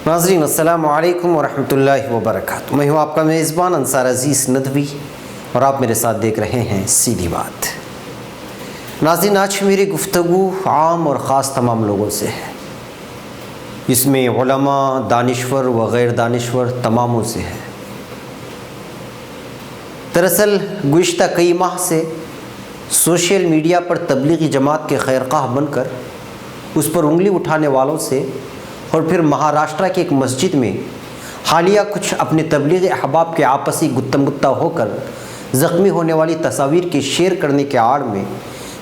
ناظرین السلام علیکم ورحمۃ اللہ وبرکاتہ۔ میں ہوں آپ کا میزبان انصار عزیز ندوی اور آپ میرے ساتھ دیکھ رہے ہیں سیدھی بات۔ ناظرین، آج میری گفتگو عام اور خاص تمام لوگوں سے ہے، اس میں علماء، دانشور و غیر دانشور تماموں سے ہے۔ دراصل گزشتہ کئی ماہ سے سوشل میڈیا پر تبلیغی جماعت کے خیرخواہ بن کر اس پر انگلی اٹھانے والوں سے اور پھر مہاراشٹرا کی ایک مسجد میں حالیہ کچھ اپنے تبلیغی احباب کے آپسی گتم گتہ ہو کر زخمی ہونے والی تصاویر کے شیئر کرنے کے آڑ میں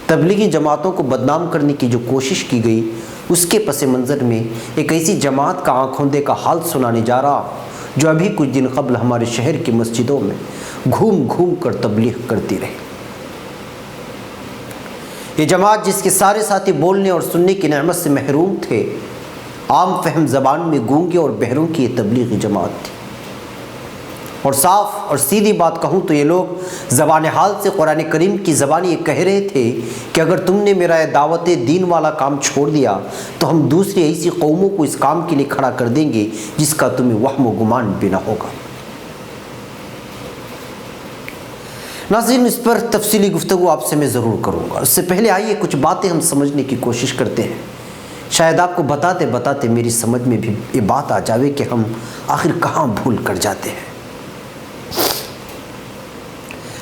تبلیغی جماعتوں کو بدنام کرنے کی جو کوشش کی گئی، اس کے پس منظر میں ایک ایسی جماعت کا آنکھوندے کا حال سنانے جا رہا جو ابھی کچھ دن قبل ہمارے شہر کی مسجدوں میں گھوم گھوم کر تبلیغ کرتی رہی۔ یہ جماعت جس کے سارے ساتھی بولنے اور سننے کی نعمت سے محروم تھے، عام فہم زبان میں گونگے اور بہروں کی یہ تبلیغی جماعت تھی، اور صاف اور سیدھی بات کہوں تو یہ لوگ زبان حال سے قرآن کریم کی زبان یہ کہہ رہے تھے کہ اگر تم نے میرا یہ دعوت دین والا کام چھوڑ دیا تو ہم دوسری ایسی قوموں کو اس کام کے لیے کھڑا کر دیں گے جس کا تمہیں وہم و گمان بھی نہ ہوگا۔ ناظرین، اس پر تفصیلی گفتگو آپ سے میں ضرور کروں گا، اس سے پہلے آئیے کچھ باتیں ہم سمجھنے کی کوشش کرتے ہیں، شاید آپ کو بتاتے بتاتے میری سمجھ میں بھی یہ بات آ جاوے کہ ہم آخر کہاں بھول کر جاتے ہیں۔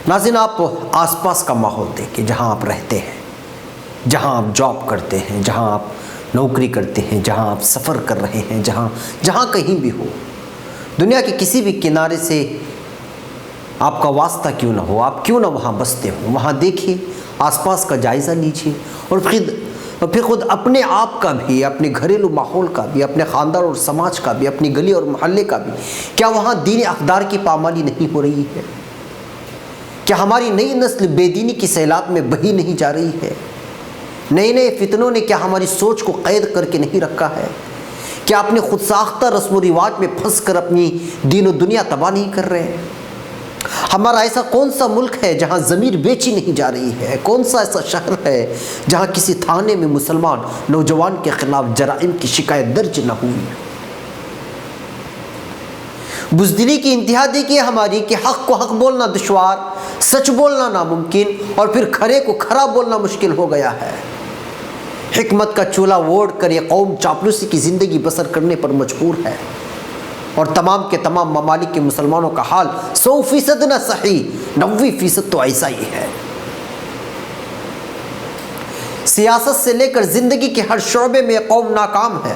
ناظرین، آپ آس پاس کا ماحول دیکھیں، جہاں آپ رہتے ہیں، جہاں آپ جاب کرتے ہیں، جہاں آپ نوکری کرتے ہیں، جہاں آپ سفر کر رہے ہیں، جہاں کہیں بھی ہو، دنیا کے کسی بھی کنارے سے آپ کا واسطہ کیوں نہ ہو، آپ کیوں نہ وہاں بستے ہوں، وہاں دیکھیے، آس پاس کا جائزہ لیجیے اور پھر خود اپنے آپ کا بھی، اپنے گھریلو ماحول کا بھی، اپنے خاندان اور سماج کا بھی، اپنی گلی اور محلے کا بھی، کیا وہاں دین اقدار کی پامالی نہیں ہو رہی ہے؟ کیا ہماری نئی نسل بے دینی کی سیلاب میں بہی نہیں جا رہی ہے؟ نئے فتنوں نے کیا ہماری سوچ کو قید کر کے نہیں رکھا ہے؟ کیا اپنے خود ساختہ رسم و رواج میں پھنس کر اپنی دین و دنیا تباہ نہیں کر رہے ہیں؟ ہمارا ایسا کون سا ملک ہے جہاں ضمیر بیچی نہیں جا رہی ہے؟ کون سا ایسا شہر ہے جہاں کسی تھانے میں مسلمان نوجوان کے خلاف جرائم کی شکایت درج نہ ہوئی؟ بزدلی کی انتہا دیکھیے ہماری کہ حق کو حق بولنا دشوار، سچ بولنا ناممکن اور پھر کھرے کو کھرا بولنا مشکل ہو گیا ہے۔ حکمت کا چولہا اوڑھ کر یہ قوم چاپلوسی کی زندگی بسر کرنے پر مجبور ہے، اور تمام کے تمام ممالک کے مسلمانوں کا حال 100% نہ صحیح 90% تو ایسا ہی ہے۔ سیاست سے لے کر زندگی کے ہر شعبے میں یہ قوم ناکام ہے۔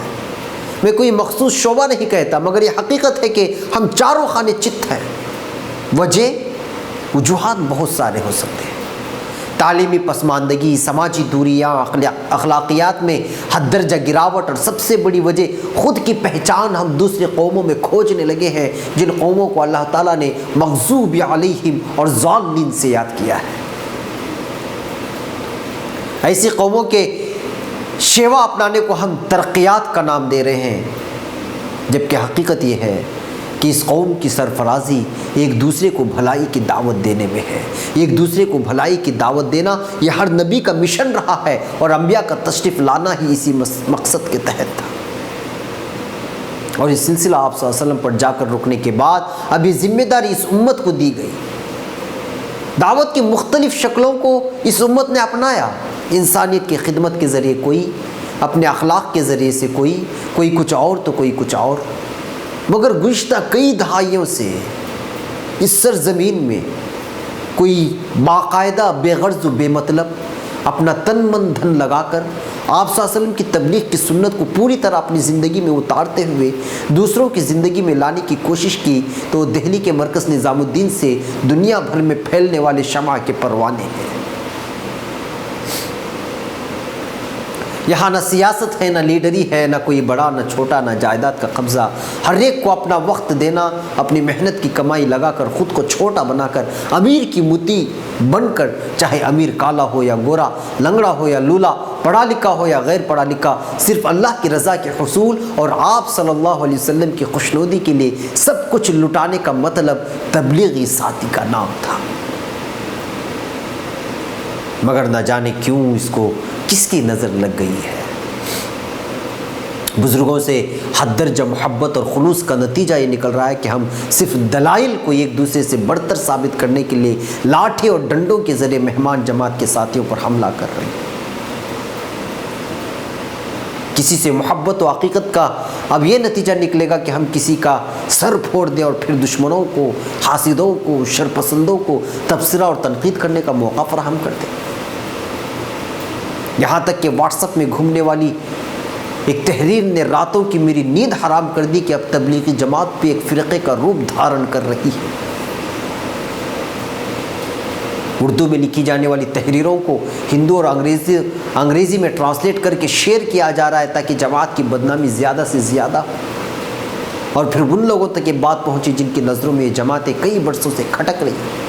میں کوئی مخصوص شعبہ نہیں کہتا، مگر یہ حقیقت ہے کہ ہم چاروں خانے چت ہیں۔ وجوہات بہت سارے ہو سکتے ہیں، تعلیمی پسماندگی، سماجی دوریاں، اخلاقیات میں حد درجہ گراوٹ، اور سب سے بڑی وجہ خود کی پہچان ہم دوسری قوموں میں کھوجنے لگے ہیں، جن قوموں کو اللہ تعالیٰ نے مغضوب علیہم اور ضالین سے یاد کیا ہے۔ ایسی قوموں کے شیوا اپنانے کو ہم ترقیات کا نام دے رہے ہیں، جبکہ حقیقت یہ ہے کہ اس قوم کی سرفرازی ایک دوسرے کو بھلائی کی دعوت دینے میں ہے۔ ایک دوسرے کو بھلائی کی دعوت دینا یہ ہر نبی کا مشن رہا ہے، اور انبیاء کا تشریف لانا ہی اسی مقصد کے تحت تھا۔ اور یہ سلسلہ آپ صلی اللہ علیہ وسلم پر جا کر رکنے کے بعد اب یہ ذمہ داری اس امت کو دی گئی۔ دعوت کی مختلف شکلوں کو اس امت نے اپنایا، انسانیت کی خدمت کے ذریعے کوئی، اپنے اخلاق کے ذریعے سے کوئی کچھ اور تو کوئی کچھ اور، مگر گزشتہ کئی دہائیوں سے اس سرزمین میں کوئی باقاعدہ بے غرض و بے مطلب اپنا تن من دھن لگا کر آپ صلی اللہ علیہ وسلم کی تبلیغ کی سنت کو پوری طرح اپنی زندگی میں اتارتے ہوئے دوسروں کی زندگی میں لانے کی کوشش کی، تو دہلی کے مرکز نظام الدین سے دنیا بھر میں پھیلنے والے شمع کے پروانے ہیں۔ یہاں نہ سیاست ہے، نہ لیڈری ہے، نہ کوئی بڑا نہ چھوٹا، نہ جائیداد کا قبضہ، ہر ایک کو اپنا وقت دینا، اپنی محنت کی کمائی لگا کر خود کو چھوٹا بنا کر امیر کی متی بن کر، چاہے امیر کالا ہو یا گورا، لنگڑا ہو یا لولا، پڑھا لکھا ہو یا غیر پڑھا لکھا، صرف اللہ کی رضا کے حصول اور آپ صلی اللہ علیہ وسلم کی خوشنودی کے لیے سب کچھ لٹانے کا مطلب تبلیغی ساتھی کا نام تھا۔ مگر نہ جانے کیوں اس کو کس کی نظر لگ گئی ہے، بزرگوں سے حد درجہ محبت اور خلوص کا نتیجہ یہ نکل رہا ہے کہ ہم صرف دلائل کو ایک دوسرے سے برتر ثابت کرنے کے لیے لاٹھی اور ڈنڈوں کے ذریعے مہمان جماعت کے ساتھیوں پر حملہ کر رہے ہیں۔ کسی سے محبت و حقیقت کا اب یہ نتیجہ نکلے گا کہ ہم کسی کا سر پھوڑ دیں اور پھر دشمنوں کو، حاسدوں کو، شرپسندوں کو تبصرہ اور تنقید کرنے کا موقع فراہم کر دیں۔ یہاں تک کہ واٹس ایپ میں گھومنے والی ایک تحریر نے راتوں کی میری نیند حرام کر دی کہ اب تبلیغی جماعت بھی ایک فرقے کا روپ دھارن کر رہی ہے۔ اردو میں لکھی جانے والی تحریروں کو ہندو اور انگریزی میں ٹرانسلیٹ کر کے شیئر کیا جا رہا ہے تاکہ جماعت کی بدنامی زیادہ سے زیادہ ہو، اور پھر ان لوگوں تک یہ بات پہنچی جن کی نظروں میں یہ جماعتیں کئی برسوں سے کھٹک رہی ہیں۔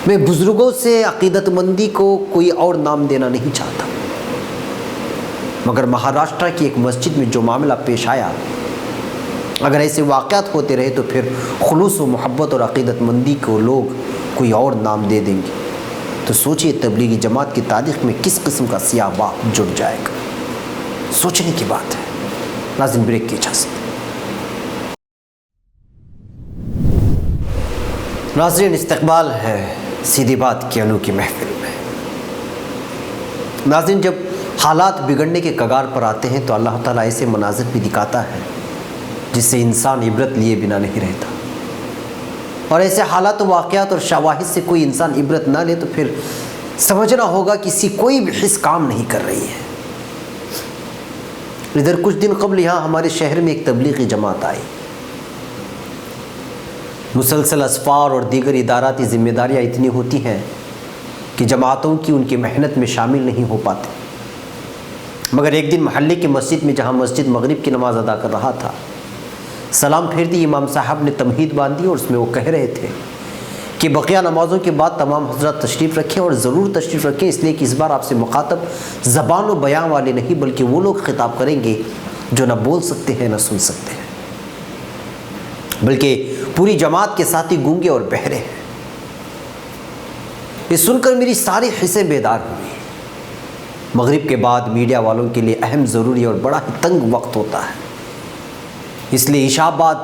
میں بزرگوں سے عقیدت مندی کو کوئی اور نام دینا نہیں چاہتا، مگر مہاراشٹر کی ایک مسجد میں جو معاملہ پیش آیا، اگر ایسے واقعات ہوتے رہے تو پھر خلوص و محبت اور عقیدت مندی کو لوگ کوئی اور نام دے دیں گے، تو سوچئے تبلیغی جماعت کی تاریخ میں کس قسم کا سیاہ باب جڑ جائے گا۔ سوچنے کی بات ہے۔ ناظرین، بریک کی اجازت۔ ناظرین، استقبال ہے سیدھی بات کی انوکھی محفل میں۔ ناظرین، جب حالات بگڑنے کے کگار پر آتے ہیں تو اللہ تعالیٰ ایسے مناظر بھی دکھاتا ہے جس سے انسان عبرت لیے بنا نہیں رہتا، اور ایسے حالات و واقعات اور شواہد سے کوئی انسان عبرت نہ لے تو پھر سمجھنا ہوگا کہ اسی کوئی بھی حص کام نہیں کر رہی ہے۔ ادھر کچھ دن قبل یہاں ہمارے شہر میں ایک تبلیغی جماعت آئی۔ مسلسل اسفار اور دیگر اداراتی ذمہ داریاں اتنی ہوتی ہیں کہ جماعتوں کی ان کی محنت میں شامل نہیں ہو پاتے، مگر ایک دن محلے کی مسجد میں، جہاں مسجد مغرب کی نماز ادا کر رہا تھا، سلام پھیر دی امام صاحب نے تمہید باندھی، اور اس میں وہ کہہ رہے تھے کہ بقیہ نمازوں کے بعد تمام حضرات تشریف رکھیں، اور ضرور تشریف رکھیں، اس لیے کہ اس بار آپ سے مخاطب زبان و بیان والے نہیں بلکہ وہ لوگ خطاب کریں گے جو نہ بول سکتے ہیں نہ سن سکتے ہیں، بلکہ پوری جماعت کے ساتھی گونگے اور بہرے ہیں۔ یہ سن کر میری ساری حصیں بیدار ہوئی۔ مغرب کے بعد میڈیا والوں کے لیے اہم، ضروری اور بڑا ہی تنگ وقت ہوتا ہے، اس لیے عشاء بعد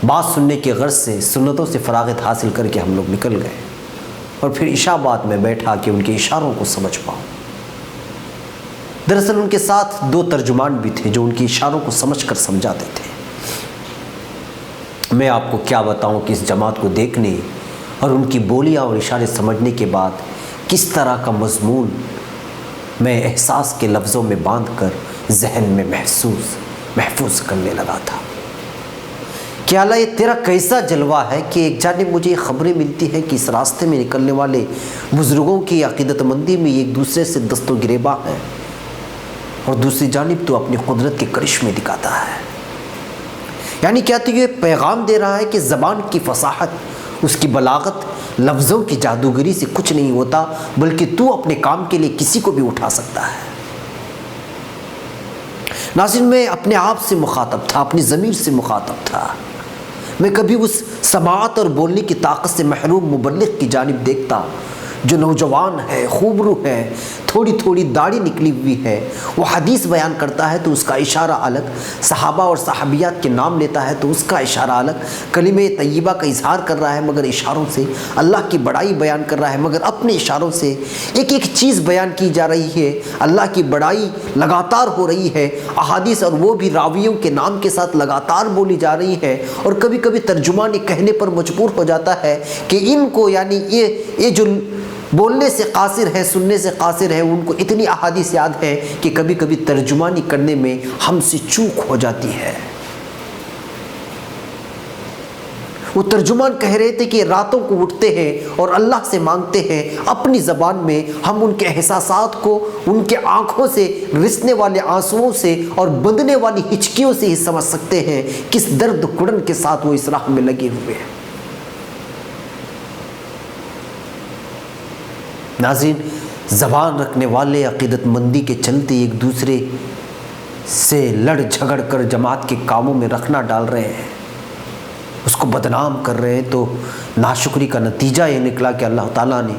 بات سننے کے غرض سے سنتوں سے فراغت حاصل کر کے ہم لوگ نکل گئے، اور پھر عشاء بعد میں بیٹھا کہ ان کے اشاروں کو سمجھ پاؤں۔ دراصل ان کے ساتھ 2 ترجمان بھی تھے جو ان کے اشاروں کو سمجھ کر سمجھاتے تھے۔ میں آپ کو کیا بتاؤں کہ اس جماعت کو دیکھنے اور ان کی بولیاں اور اشارے سمجھنے کے بعد کس طرح کا مضمون میں احساس کے لفظوں میں باندھ کر ذہن میں محفوظ کرنے لگا تھا کہ اللہ، یہ تیرا کیسا جلوہ ہے کہ ایک جانب مجھے یہ خبریں ملتی ہیں کہ اس راستے میں نکلنے والے بزرگوں کی عقیدت مندی میں ایک دوسرے سے دست و گریباں ہیں، اور دوسری جانب تو اپنی قدرت کے کرشمے دکھاتا ہے۔ یعنی کیا تو یہ پیغام دے رہا ہے کہ زبان کی فصاحت، اس کی بلاغت، لفظوں کی جادوگری سے کچھ نہیں ہوتا، بلکہ تو اپنے کام کے لیے کسی کو بھی اٹھا سکتا ہے۔ ناظرین، میں اپنے آپ سے مخاطب تھا، اپنی ضمیر سے مخاطب تھا۔ میں کبھی اس سماعت اور بولنے کی طاقت سے محروم مبلغ کی جانب دیکھتا جو نوجوان ہے، خوبرو ہے، تھوڑی تھوڑی داڑھی نکلی ہوئی ہے، وہ حدیث بیان کرتا ہے تو اس کا اشارہ الگ، صحابہ اور صحابیات کے نام لیتا ہے تو اس کا اشارہ الگ، کلمہ طیبہ کا اظہار کر رہا ہے مگر اشاروں سے، اللہ کی بڑائی بیان کر رہا ہے مگر اپنے اشاروں سے، ایک ایک چیز بیان کی جا رہی ہے، اللہ کی بڑائی لگاتار ہو رہی ہے، احادیث اور وہ بھی راویوں کے نام کے ساتھ لگاتار بولی جا رہی ہے، اور کبھی کبھی ترجمان یہ کہنے پر مجبور ہو جاتا ہے کہ ان کو، یعنی یہ جو بولنے سے قاصر ہے، سننے سے قاصر ہے، ان کو اتنی احادیث یاد ہے کہ کبھی کبھی ترجمانی کرنے میں ہم سے چوک ہو جاتی ہے۔ وہ ترجمان کہہ رہے تھے کہ راتوں کو اٹھتے ہیں اور اللہ سے مانگتے ہیں، اپنی زبان میں ہم ان کے احساسات کو ان کے آنکھوں سے رسنے والے آنسوؤں سے اور بندنے والی ہچکیوں سے ہی سمجھ سکتے ہیں کس درد کڑن کے ساتھ وہ اس راہ میں لگے ہوئے ہیں۔ ناظرین، زبان رکھنے والے عقیدت مندی کے چلتے ایک دوسرے سے لڑ جھگڑ کر جماعت کے کاموں میں رکھنا ڈال رہے ہیں، اس کو بدنام کر رہے ہیں، تو ناشکری کا نتیجہ یہ نکلا کہ اللہ تعالیٰ نے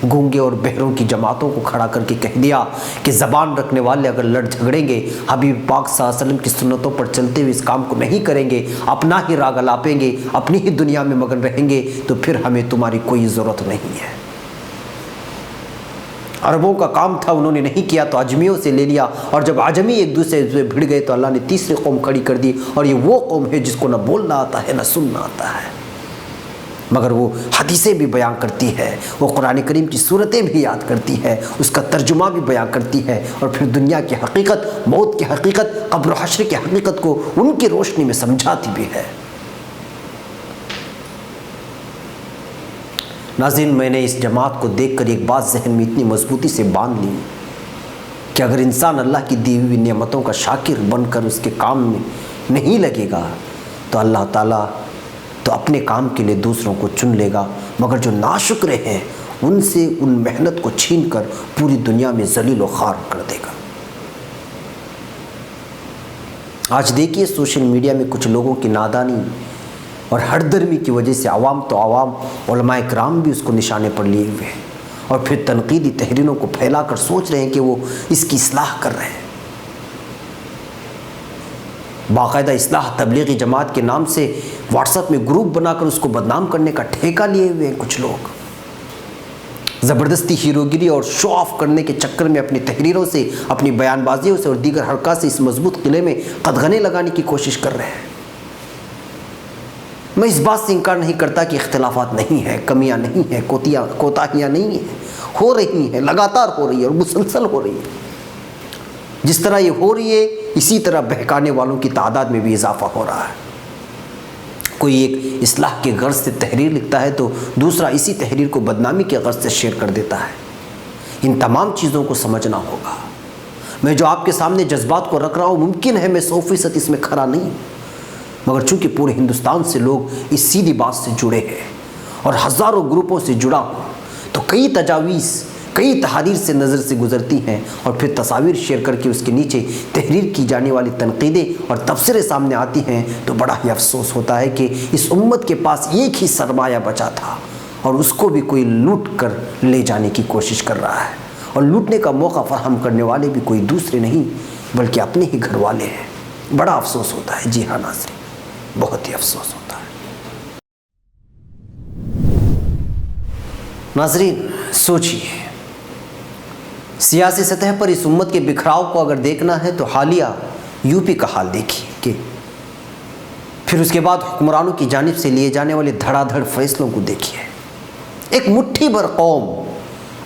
گونگے اور بہروں کی جماعتوں کو کھڑا کر کے کہہ دیا کہ زبان رکھنے والے اگر لڑ جھگڑیں گے، حبیب پاک صلی اللہ علیہ وسلم کی سنتوں پر چلتے ہوئے اس کام کو نہیں کریں گے، اپنا ہی راگ الاپیں گے، اپنی ہی دنیا میں مگن رہیں گے، تو پھر ہمیں تمہاری کوئی ضرورت نہیں ہے۔ عربوں کا کام تھا، انہوں نے نہیں کیا تو عجمیوں سے لے لیا، اور جب عجمی ایک دوسرے سے بھڑ گئے تو اللہ نے تیسری قوم کھڑی کر دی، اور یہ وہ قوم ہے جس کو نہ بولنا آتا ہے نہ سننا آتا ہے، مگر وہ حدیثیں بھی بیان کرتی ہے، وہ قرآن کریم کی صورتیں بھی یاد کرتی ہے، اس کا ترجمہ بھی بیان کرتی ہے، اور پھر دنیا کی حقیقت، موت کی حقیقت، قبر و حشر کی حقیقت کو ان کی روشنی میں سمجھاتی بھی ہے۔ ناظرین، میں نے اس جماعت کو دیکھ کر ایک بات ذہن میں اتنی مضبوطی سے باندھ لی کہ اگر انسان اللہ کی دی ہوئی نعمتوں کا شاکر بن کر اس کے کام میں نہیں لگے گا تو اللہ تعالیٰ تو اپنے کام کے لیے دوسروں کو چن لے گا، مگر جو ناشکرے ہیں ان سے ان محنت کو چھین کر پوری دنیا میں ذلیل و خوار کر دے گا۔ آج دیکھیے سوشل میڈیا میں کچھ لوگوں کی نادانی اور ہر درمی کی وجہ سے عوام تو عوام، علماء کرام بھی اس کو نشانے پر لیے ہوئے ہیں، اور پھر تنقیدی تحریروں کو پھیلا کر سوچ رہے ہیں کہ وہ اس کی اصلاح کر رہے ہیں۔ باقاعدہ اصلاح تبلیغی جماعت کے نام سے واٹس ایپ میں گروپ بنا کر اس کو بدنام کرنے کا ٹھیکہ لیے ہوئے ہیں کچھ لوگ۔ زبردستی ہیروگیری اور شو آف کرنے کے چکر میں اپنی تحریروں سے، اپنی بیان بازیوں سے اور دیگر حرکات سے اس مضبوط قلعے میں قدغنیں لگانے کی کوشش کر رہے ہیں۔ میں اس بات سے انکار نہیں کرتا کہ اختلافات نہیں ہیں، کمیاں نہیں ہیں، کوتاہیاں نہیں ہیں، ہو رہی ہیں، لگاتار ہو رہی ہے اور مسلسل ہو رہی ہے۔ جس طرح یہ ہو رہی ہے اسی طرح بہکانے والوں کی تعداد میں بھی اضافہ ہو رہا ہے۔ کوئی ایک اصلاح کے غرض سے تحریر لکھتا ہے تو دوسرا اسی تحریر کو بدنامی کے غرض سے شیئر کر دیتا ہے۔ ان تمام چیزوں کو سمجھنا ہوگا۔ میں جو آپ کے سامنے جذبات کو رکھ رہا ہوں، ممکن ہے میں 100% اس میں کھرا نہیں ہوں، مگر چونکہ پورے ہندوستان سے لوگ اس سیدھی بات سے جڑے ہیں اور ہزاروں گروپوں سے جڑا ہوں، تو کئی تجاویز، کئی تحاریر سے نظر سے گزرتی ہیں، اور پھر تصاویر شیئر کر کے اس کے نیچے تحریر کی جانے والی تنقیدیں اور تبصرے سامنے آتی ہیں، تو بڑا ہی افسوس ہوتا ہے کہ اس امت کے پاس ایک ہی سرمایہ بچا تھا اور اس کو بھی کوئی لوٹ کر لے جانے کی کوشش کر رہا ہے، اور لوٹنے کا موقع فراہم کرنے والے بھی کوئی دوسرے نہیں بلکہ اپنے ہی گھر والے ہیں۔ بڑا افسوس ہوتا ہے، جی ہاں ناظرین، بہت ہی افسوس ہوتا ہے۔ ناظرین سوچئے، سیاسی سطح پر اس امت کے بکھراؤ کو اگر دیکھنا ہے تو حالیہ یوپی کا حال دیکھیے، کہ پھر اس کے بعد حکمرانوں کی جانب سے لیے جانے والے دھڑا دھڑ فیصلوں کو دیکھیے۔ ایک مٹھی بھر قوم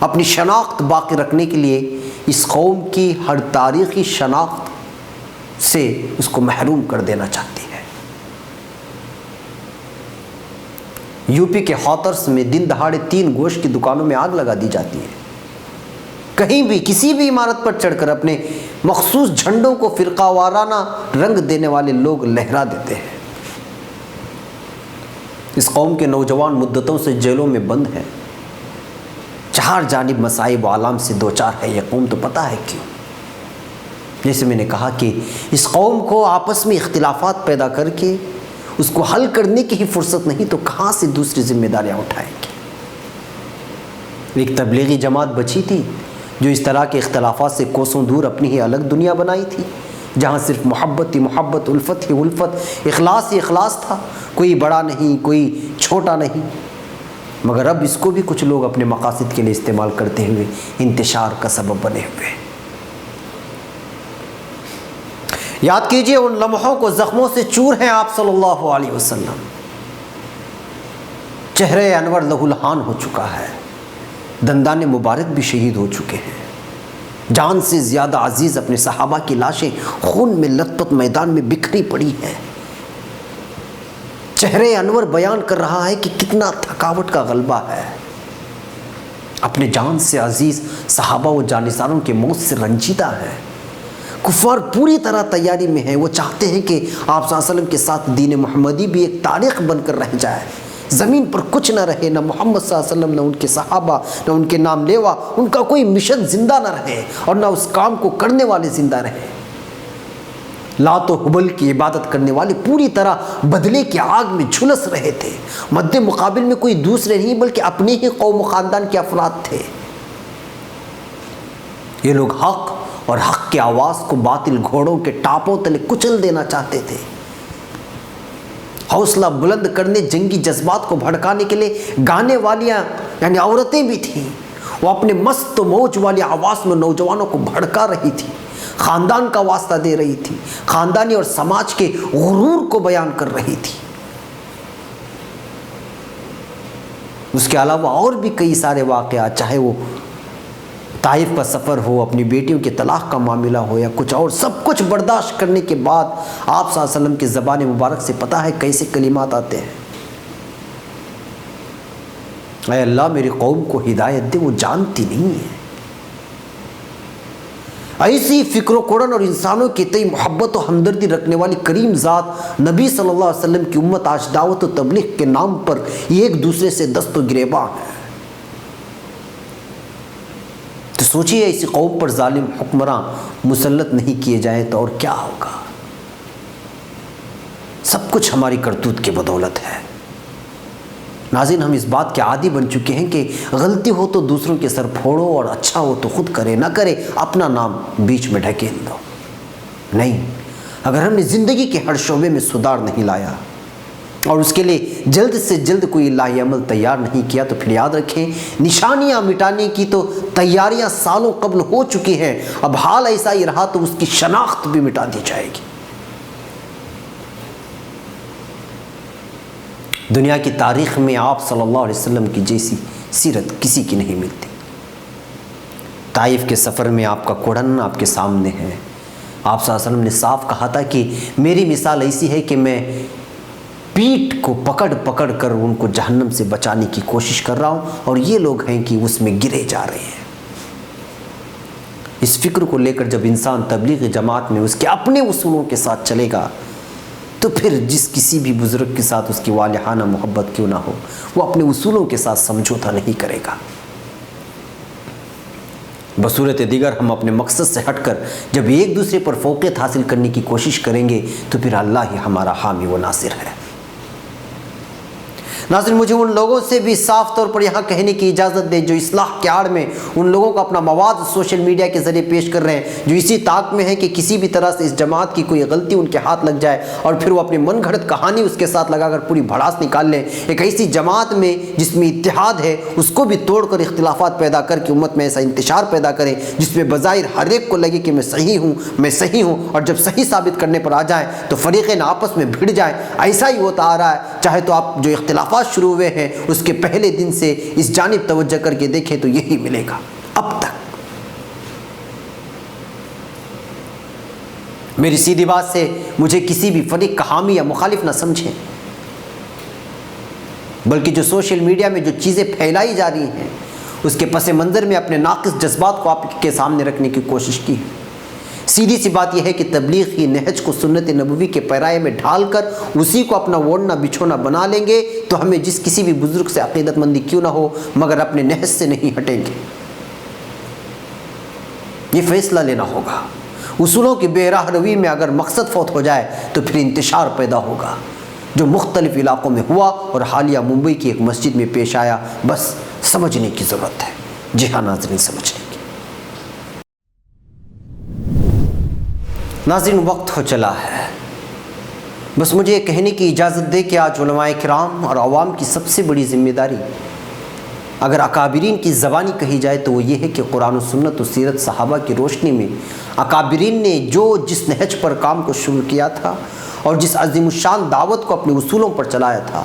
اپنی شناخت باقی رکھنے کے لیے اس قوم کی ہر تاریخی شناخت سے اس کو محروم کر دینا چاہتی ہے۔ یوپی کے ہاتھرس میں دن دہاڑے 3 گوشت کی دکانوں میں آگ لگا دی جاتی ہے۔ کہیں بھی کسی بھی عمارت پر چڑھ کر اپنے مخصوص جھنڈوں کو فرقہ وارانہ رنگ دینے والے لوگ لہرا دیتے ہیں۔ اس قوم کے نوجوان مدتوں سے جیلوں میں بند ہیں، 4 جانب مصائب و آلام سے دوچار ہے یہ قوم، تو پتہ ہے کیوں؟ جیسے میں نے کہا کہ اس قوم کو آپس میں اختلافات پیدا کر کے اس کو حل کرنے کی ہی فرصت نہیں، تو کہاں سے دوسری ذمہ داریاں اٹھائیں گے؟ ایک تبلیغی جماعت بچی تھی جو اس طرح کے اختلافات سے کوسوں دور اپنی ہی الگ دنیا بنائی تھی، جہاں صرف محبت ہی محبت، الفت ہی الفت، اخلاص ہی اخلاص تھا، کوئی بڑا نہیں، کوئی چھوٹا نہیں، مگر اب اس کو بھی کچھ لوگ اپنے مقاصد کے لیے استعمال کرتے ہوئے انتشار کا سبب بنے ہوئے۔ یاد کیجئے ان لمحوں کو، زخموں سے چور ہیں آپ صلی اللہ علیہ وسلم، چہرے انور لہو لہان ہو چکا ہے، دندان مبارک بھی شہید ہو چکے ہیں، جان سے زیادہ عزیز اپنے صحابہ کی لاشیں خون میں لت پت میدان میں بکھری پڑی ہیں۔ چہرے انور بیان کر رہا ہے کہ کتنا تھکاوٹ کا غلبہ ہے۔ اپنے جان سے عزیز صحابہ و جانثاروں کے موت سے رنجیدہ ہے۔ کفار پوری طرح تیاری میں ہیں، وہ چاہتے ہیں کہ آپ صلی اللہ علیہ وسلم کے ساتھ دین محمدی بھی ایک تاریخ بن کر رہ جائے، زمین پر کچھ نہ رہے، نہ محمد صلی اللہ علیہ وسلم، نہ ان کے صحابہ، نہ ان کے نام لیوا، ان کا کوئی مشن زندہ نہ رہے، اور نہ اس کام کو کرنے والے زندہ رہے۔ لات و حبل کی عبادت کرنے والے پوری طرح بدلے کی آگ میں جھلس رہے تھے۔ مد مقابل میں کوئی دوسرے نہیں بلکہ اپنے ہی قوم و خاندان کے افراد تھے۔ یہ لوگ حق اور حق کی آواز کو باطل گھوڑوں کے ٹاپوں تلے کچل دینا چاہتے تھے۔ حوصلہ بلند کرنے، جنگی جذبات کو بھڑکانے کے لیے گانے والیاں یعنی عورتیں بھی تھیں۔ وہ اپنے مست و موج والی آواز میں نوجوانوں کو بھڑکا رہی تھی، خاندان کا واسطہ دے رہی تھی، خاندانی اور سماج کے غرور کو بیان کر رہی تھی۔ اس کے علاوہ اور بھی کئی سارے واقعات، چاہے وہ طائف کا سفر ہو، اپنی بیٹیوں کے طلاق کا معاملہ ہو یا کچھ اور، سب کچھ برداشت کرنے کے بعد آپ صلی اللہ علیہ وسلم کی زبان مبارک سے پتہ ہے کیسے کلمات آتے ہیں۔ اے اللہ میری قوم کو ہدایت دے، وہ جانتی نہیں ہے۔ ایسی فکر و قرن اور انسانوں کے تئیں محبت و ہمدردی رکھنے والی کریم ذات نبی صلی اللہ علیہ وسلم کی امت آج دعوت و تبلیغ کے نام پر ایک دوسرے سے دست و گریباں ہے۔ تو سوچئے ایسی قوم پر ظالم حکمراں مسلط نہیں کیے جائیں تو اور کیا ہوگا؟ سب کچھ ہماری کرتوت کی بدولت ہے۔ ناظرین، ہم اس بات کے عادی بن چکے ہیں کہ غلطی ہو تو دوسروں کے سر پھوڑو اور اچھا ہو تو خود کرے، نہ کرے اپنا نام بیچ میں ڈھکیل دو۔ نہیں، اگر ہم نے زندگی کے ہر شعبے میں سدھار نہیں لایا اور اس کے لیے جلد سے جلد کوئی الہی عمل تیار نہیں کیا تو پھر یاد رکھیں، نشانیاں مٹانے کی تو تیاریاں سالوں قبل ہو چکی ہیں، اب حال ایسا ہی رہا تو اس کی شناخت بھی مٹا دی جائے گی۔ دنیا کی تاریخ میں آپ صلی اللہ علیہ وسلم کی جیسی سیرت کسی کی نہیں ملتی۔ طائف کے سفر میں آپ کا کوڑن آپ کے سامنے ہے۔ آپ صلی اللہ علیہ وسلم نے صاف کہا تھا کہ میری مثال ایسی ہے کہ میں پیٹھ کو پکڑ پکڑ کر ان کو جہنم سے بچانے کی کوشش کر رہا ہوں اور یہ لوگ ہیں کہ اس میں گرے جا رہے ہیں۔ اس فکر کو لے کر جب انسان تبلیغ جماعت میں اس کے اپنے اصولوں کے ساتھ چلے گا تو پھر جس کسی بھی بزرگ کے ساتھ اس کی والہانہ محبت کیوں نہ ہو، وہ اپنے اصولوں کے ساتھ سمجھوتا نہیں کرے گا۔ بصورت دیگر ہم اپنے مقصد سے ہٹ کر جب ایک دوسرے پر فوقیت حاصل کرنے کی کوشش کریں گے تو پھر اللہ ہی ہمارا حامی و ناصر ہے۔ ناظرین، مجھے ان لوگوں سے بھی صاف طور پر یہاں کہنے کی اجازت دیں جو اصلاح کے آڑ میں ان لوگوں کو اپنا مواد سوشل میڈیا کے ذریعے پیش کر رہے ہیں، جو اسی طاق میں ہے کہ کسی بھی طرح سے اس جماعت کی کوئی غلطی ان کے ہاتھ لگ جائے اور پھر وہ اپنی من گھڑت کہانی اس کے ساتھ لگا کر پوری بھڑاس نکال لیں۔ ایک ایسی جماعت میں جس میں اتحاد ہے اس کو بھی توڑ کر اختلافات پیدا کر کے امت میں ایسا انتشار پیدا کریں جس میں بظاہر ہر ایک کو لگے کہ میں صحیح ہوں اور جب صحیح ثابت کرنے پر آ جائیں تو فریقین آپس میں بھڑ جائیں۔ ایسا ہی ہوتا آ رہا ہے، چاہے تو آپ جو اختلافات شروع ہوئے ہیں اس کے پہلے دن سے اس جانب توجہ کر کے دیکھیں تو یہی ملے گا۔ اب تک میری سیدھی بات سے مجھے کسی بھی فریق کا حامی یا مخالف نہ سمجھیں، بلکہ جو سوشل میڈیا میں جو چیزیں پھیلائی جا رہی ہیں اس کے پس منظر میں اپنے ناقص جذبات کو آپ کے سامنے رکھنے کی کوشش کی ہے۔ سیدھی سی بات یہ ہے کہ تبلیغ کی نہج کو سنت نبوی کے پیرائے میں ڈھال کر اسی کو اپنا اوڑھنا بچھونا بنا لیں گے تو ہمیں جس کسی بھی بزرگ سے عقیدت مندی کیوں نہ ہو مگر اپنے نہج سے نہیں ہٹیں گے۔ یہ فیصلہ لینا ہوگا۔ اصولوں کی بے راہ روی میں اگر مقصد فوت ہو جائے تو پھر انتشار پیدا ہوگا، جو مختلف علاقوں میں ہوا اور حالیہ ممبئی کی ایک مسجد میں پیش آیا۔ بس سمجھنے کی ضرورت ہے۔ جی ہاں ناظرین، سمجھنے کی۔ ناظرین، وقت ہو چلا ہے، بس مجھے یہ کہنے کی اجازت دے کہ آج علماء کرام اور عوام کی سب سے بڑی ذمہ داری اگر اکابرین کی زبانی کہی جائے تو وہ یہ ہے کہ قرآن و سنت و سیرت صحابہ کی روشنی میں اکابرین نے جس نہج پر کام کو شروع کیا تھا اور جس عظیم الشان دعوت کو اپنے اصولوں پر چلایا تھا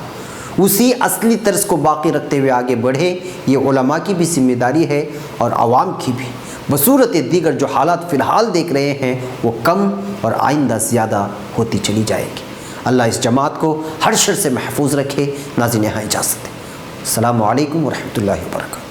اسی اصلی طرز کو باقی رکھتے ہوئے آگے بڑھے۔ یہ علماء کی بھی ذمہ داری ہے اور عوام کی بھی۔ بصورت دیگر جو حالات فی الحال دیکھ رہے ہیں وہ کم اور آئندہ زیادہ ہوتی چلی جائے گی۔ اللہ اس جماعت کو ہر شر سے محفوظ رکھے۔ ناظرین، یہاں اجازت ہے۔ السلام علیکم ورحمۃ اللہ وبرکاتہ۔